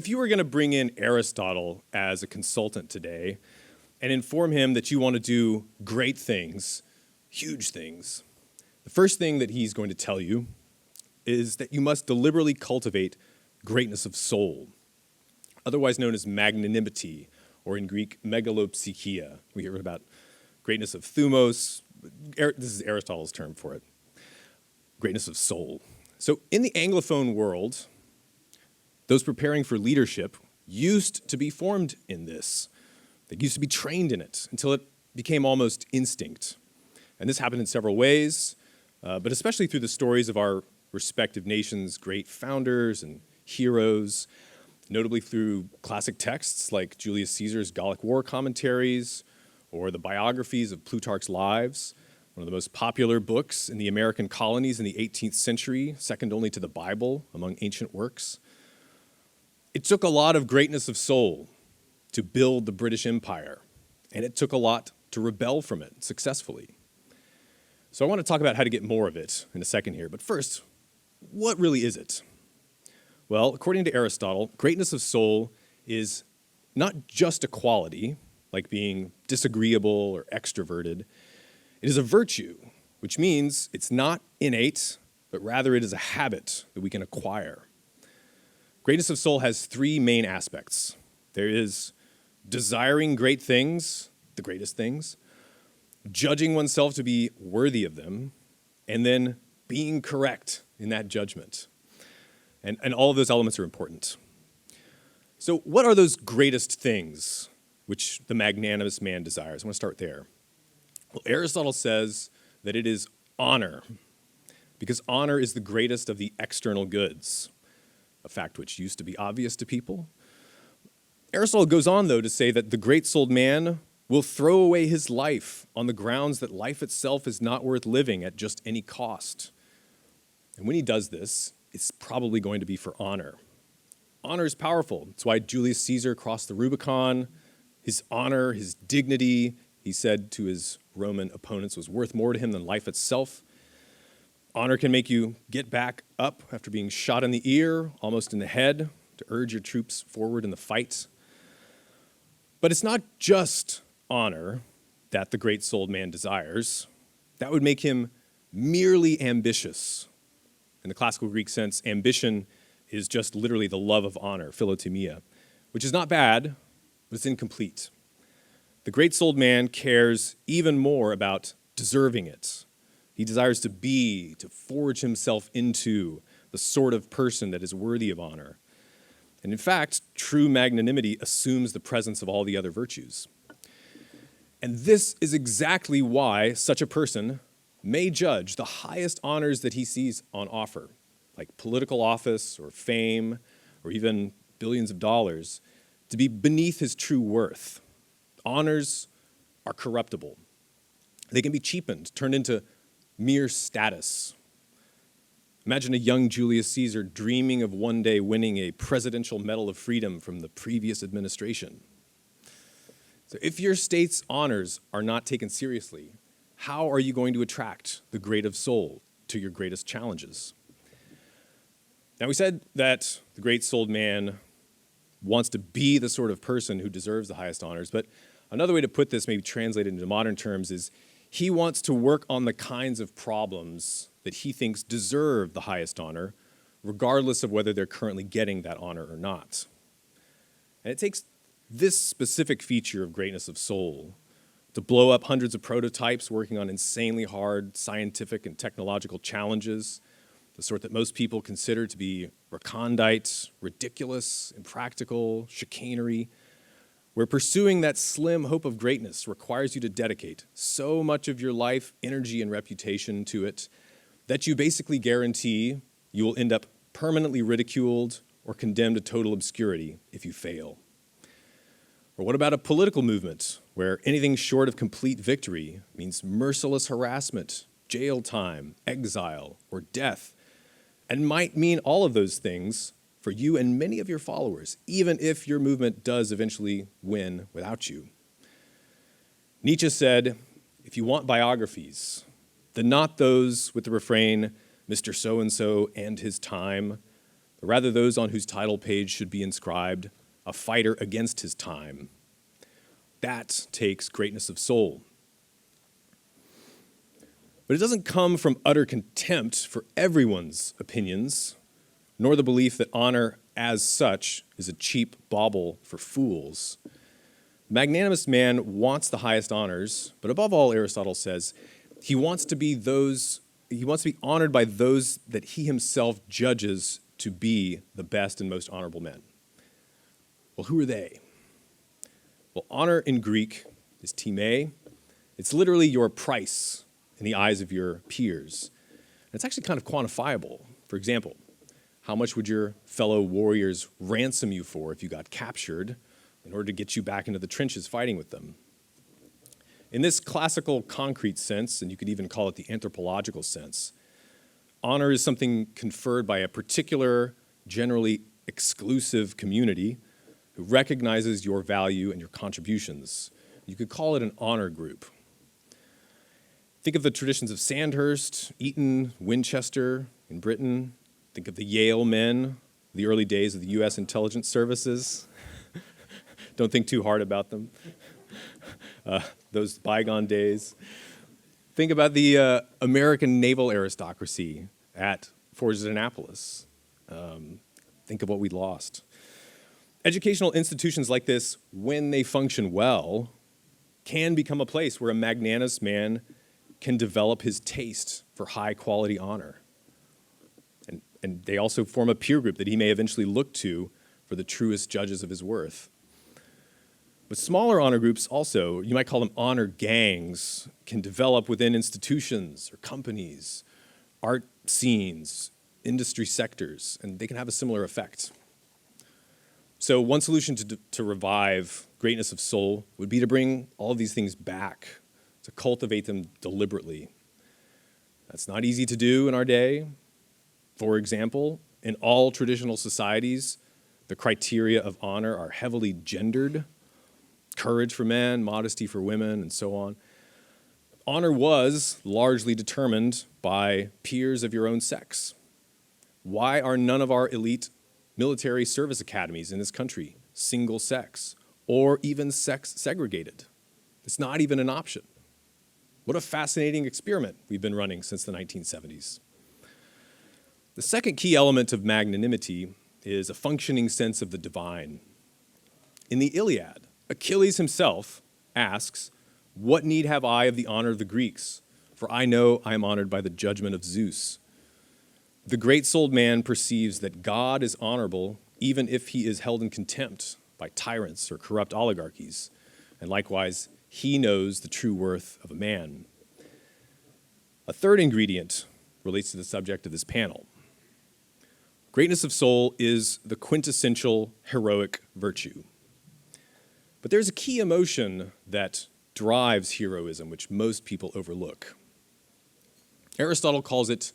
if you were going to bring in Aristotle as a consultant today and inform him that you want to do great things, huge things, the first thing that he's going to tell you is that you must deliberately cultivate greatness of soul, otherwise known as magnanimity, or in Greek, megalopsychia. We hear about greatness of thumos. This is Aristotle's term for it. Greatness of soul. So in the Anglophone world, those preparing for leadership used to be formed in this. They used to be trained in it until it became almost instinct. And this happened in several ways, but especially through the stories of our respective nations' great founders and heroes, notably through classic texts like Julius Caesar's Gallic War commentaries or the biographies of Plutarch's Lives, one of the most popular books in the American colonies in the 18th century, second only to the Bible among ancient works. It took a lot of greatness of soul to build the British Empire, and it took a lot to rebel from it successfully. So I want to talk about how to get more of it in a second here, but first, what really is it? Well, according to Aristotle, greatness of soul is not just a quality, like being disagreeable or extroverted. It is a virtue, which means it's not innate, but rather it is a habit that we can acquire. Greatness of soul has three main aspects. There is desiring great things, the greatest things, judging oneself to be worthy of them, and then being correct in that judgment. And all of those elements are important. So what are those greatest things which the magnanimous man desires? I want to start there. Well, Aristotle says that it is honor, because honor is the greatest of the external goods, a fact which used to be obvious to people. Aristotle goes on, though, to say that the great-souled man will throw away his life on the grounds that life itself is not worth living at just any cost. And when he does this, it's probably going to be for honor. Honor is powerful. That's why Julius Caesar crossed the Rubicon. His honor, his dignity, he said to his Roman opponents, was worth more to him than life itself. Honor can make you get back up after being shot in the ear, almost in the head, to urge your troops forward in the fight. But it's not just honor that the great-souled man desires. That would make him merely ambitious. In the classical Greek sense, ambition is just literally the love of honor, philotimia, which is not bad, but it's incomplete. The great-souled man cares even more about deserving it. He desires to forge himself into the sort of person that is worthy of honor. And in fact, true magnanimity assumes the presence of all the other virtues. And this is exactly why such a person may judge the highest honors that he sees on offer, like political office or fame or even billions of dollars, to be beneath his true worth. Honors are corruptible. They can be cheapened, turned into mere status. Imagine a young Julius Caesar dreaming of one day winning a Presidential Medal of Freedom from the previous administration. So if your state's honors are not taken seriously, how are you going to attract the great of soul to your greatest challenges? Now, we said that the great-souled man wants to be the sort of person who deserves the highest honors, but another way to put this, maybe translated into modern terms, is he wants to work on the kinds of problems that he thinks deserve the highest honor, regardless of whether they're currently getting that honor or not. And it takes this specific feature of greatness of soul to blow up hundreds of prototypes working on insanely hard scientific and technological challenges, the sort that most people consider to be recondite, ridiculous, impractical, chicanery, where pursuing that slim hope of greatness requires you to dedicate so much of your life, energy, and reputation to it that you basically guarantee you will end up permanently ridiculed or condemned to total obscurity if you fail. Or what about a political movement where anything short of complete victory means merciless harassment, jail time, exile, or death, and might mean all of those things for you and many of your followers, even if your movement does eventually win without you? Nietzsche said, if you want biographies, then not those with the refrain, Mr. So-and-so and his time, but rather those on whose title page should be inscribed, a fighter against his time. That takes greatness of soul. But it doesn't come from utter contempt for everyone's opinions, nor the belief that honor as such is a cheap bauble for fools. The magnanimous man wants the highest honors, but above all, Aristotle says, he wants to be honored by those that he himself judges to be the best and most honorable men. Well, who are they? Well, honor in Greek is time. It's literally your price in the eyes of your peers. And it's actually kind of quantifiable. For example, how much would your fellow warriors ransom you for if you got captured in order to get you back into the trenches fighting with them? In this classical concrete sense, and you could even call it the anthropological sense, honor is something conferred by a particular, generally exclusive community who recognizes your value and your contributions. You could call it an honor group. Think of the traditions of Sandhurst, Eton, Winchester in Britain. Think of the Yale men, the early days of the U.S. intelligence services. Don't think too hard about them. Those bygone days. Think about the American naval aristocracy at Forges Annapolis. Think of what we lost. Educational institutions like this, when they function well, can become a place where a magnanimous man can develop his taste for high-quality honor. And they also form a peer group that he may eventually look to for the truest judges of his worth. But smaller honor groups also, you might call them honor gangs, can develop within institutions or companies, art scenes, industry sectors, and they can have a similar effect. So one solution to revive greatness of soul would be to bring all of these things back, to cultivate them deliberately. That's not easy to do in our day. For example, in all traditional societies, the criteria of honor are heavily gendered: courage for men, modesty for women, and so on. Honor was largely determined by peers of your own sex. Why are none of our elite military service academies in this country single sex or even sex segregated? It's not even an option. What a fascinating experiment we've been running since the 1970s. The second key element of magnanimity is a functioning sense of the divine. In the Iliad, Achilles himself asks, "What need have I of the honor of the Greeks? For I know I am honored by the judgment of Zeus." The great-souled man perceives that God is honorable even if he is held in contempt by tyrants or corrupt oligarchies. And likewise, he knows the true worth of a man. A third ingredient relates to the subject of this panel. Greatness of soul is the quintessential heroic virtue. But there's a key emotion that drives heroism, which most people overlook. Aristotle calls it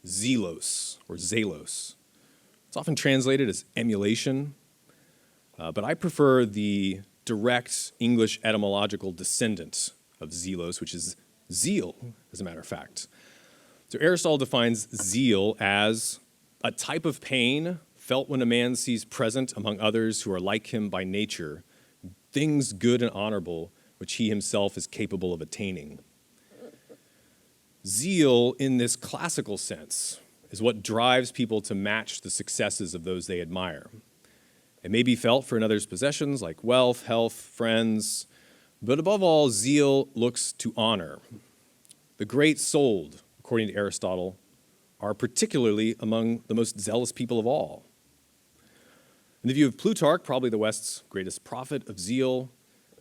zelos, or zelos. It's often translated as emulation, but I prefer the direct English etymological descendant of zelos, which is zeal, as a matter of fact. So Aristotle defines zeal as a type of pain felt when a man sees present among others who are like him by nature things good and honorable which he himself is capable of attaining. Zeal, in this classical sense, is what drives people to match the successes of those they admire. It may be felt for another's possessions like wealth, health, friends, but above all, zeal looks to honor. The great-souled, according to Aristotle, are particularly among the most zealous people of all. In the view of Plutarch, probably the West's greatest prophet of zeal,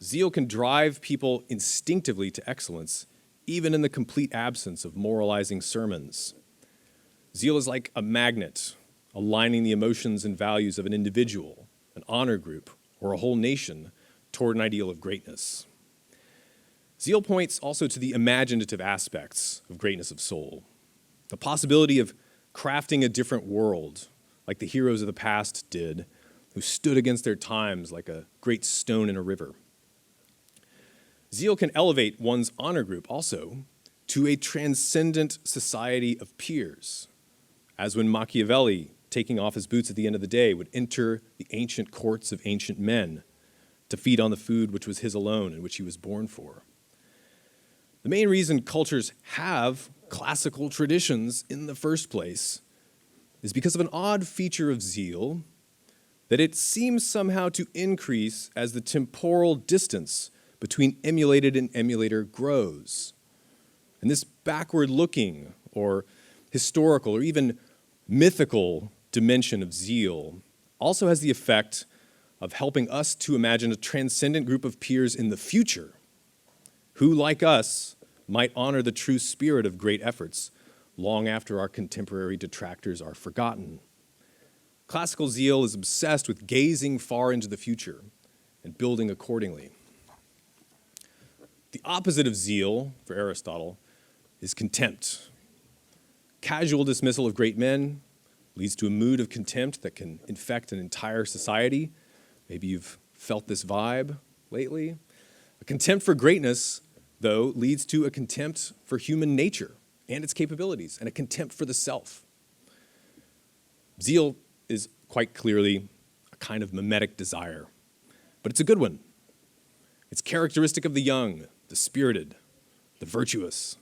zeal can drive people instinctively to excellence, even in the complete absence of moralizing sermons. Zeal is like a magnet, aligning the emotions and values of an individual, an honor group, or a whole nation toward an ideal of greatness. Zeal points also to the imaginative aspects of greatness of soul, the possibility of crafting a different world, like the heroes of the past did, who stood against their times like a great stone in a river. Zeal can elevate one's honor group also to a transcendent society of peers, as when Machiavelli taking off his boots at the end of the day, would enter the ancient courts of ancient men to feed on the food which was his alone and which he was born for. The main reason cultures have classical traditions in the first place is because of an odd feature of zeal that it seems somehow to increase as the temporal distance between emulated and emulator grows. And this backward-looking or historical or even mythical dimension of zeal also has the effect of helping us to imagine a transcendent group of peers in the future who, like us, might honor the true spirit of great efforts long after our contemporary detractors are forgotten. Classical zeal is obsessed with gazing far into the future and building accordingly. The opposite of zeal, for Aristotle, is contempt. Casual dismissal of great men leads to a mood of contempt that can infect an entire society. Maybe you've felt this vibe lately. A contempt for greatness, though, leads to a contempt for human nature and its capabilities, and a contempt for the self. Zeal is quite clearly a kind of mimetic desire, but it's a good one. It's characteristic of the young, the spirited, the virtuous,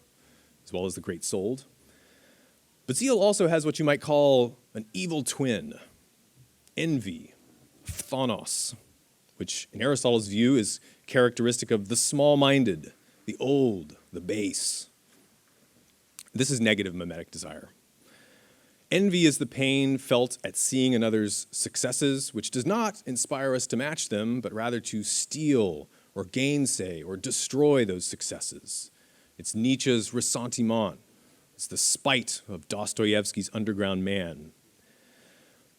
as well as the great-souled. But zeal also has what you might call an evil twin, envy, phthanos, which in Aristotle's view is characteristic of the small-minded, the old, the base. This is negative mimetic desire. Envy is the pain felt at seeing another's successes, which does not inspire us to match them, but rather to steal or gainsay or destroy those successes. It's Nietzsche's ressentiment. It's the spite of Dostoevsky's underground man.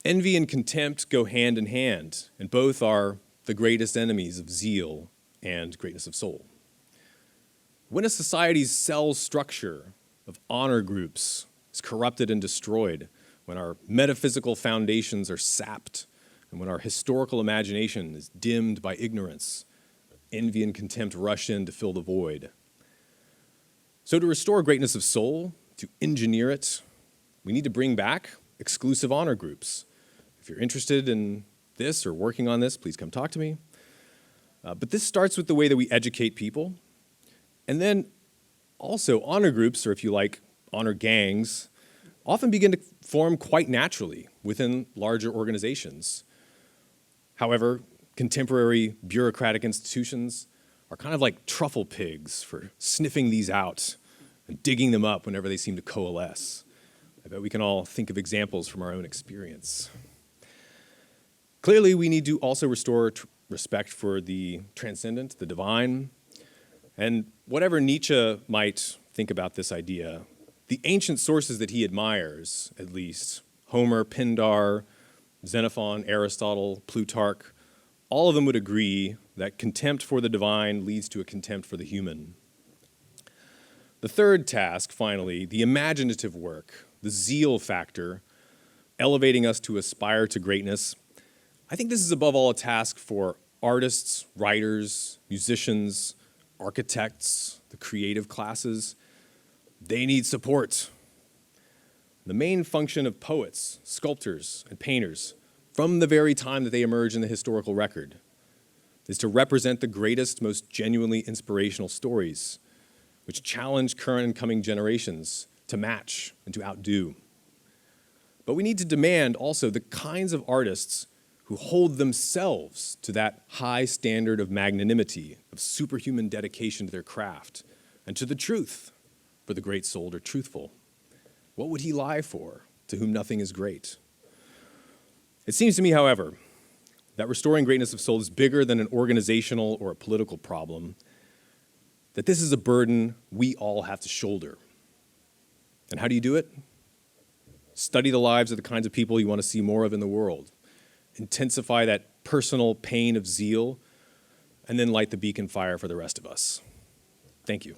Envy and contempt go hand in hand, and both are the greatest enemies of zeal and greatness of soul. When a society's cell structure of honor groups is corrupted and destroyed, when our metaphysical foundations are sapped, and when our historical imagination is dimmed by ignorance, envy and contempt rush in to fill the void. So to restore greatness of soul, to engineer it, we need to bring back exclusive honor groups. If you're interested in this or working on this, please come talk to me. But this starts with the way that we educate people. And then also honor groups, or if you like, honor gangs, often begin to form quite naturally within larger organizations. However, contemporary bureaucratic institutions are kind of like truffle pigs for sniffing these out and digging them up whenever they seem to coalesce. I bet we can all think of examples from our own experience. Clearly, we need to also restore respect for the transcendent, the divine, and whatever Nietzsche might think about this idea, the ancient sources that he admires, at least, Homer, Pindar, Xenophon, Aristotle, Plutarch, all of them would agree that contempt for the divine leads to a contempt for the human. The third task, finally, the imaginative work, the zeal factor, elevating us to aspire to greatness, I think this is above all a task for artists, writers, musicians, architects, the creative classes. They need support. The main function of poets, sculptors, and painters, from the very time that they emerge in the historical record, is to represent the greatest, most genuinely inspirational stories, which challenge current and coming generations to match and to outdo. But we need to demand also the kinds of artists who hold themselves to that high standard of magnanimity, of superhuman dedication to their craft, and to the truth, for the great-souled are truthful. What would he lie for, to whom nothing is great? It seems to me, however, that restoring greatness of soul is bigger than an organizational or a political problem, that this is a burden we all have to shoulder. And how do you do it? Study the lives of the kinds of people you want to see more of in the world. Intensify that personal pain of zeal, and then light the beacon fire for the rest of us. Thank you.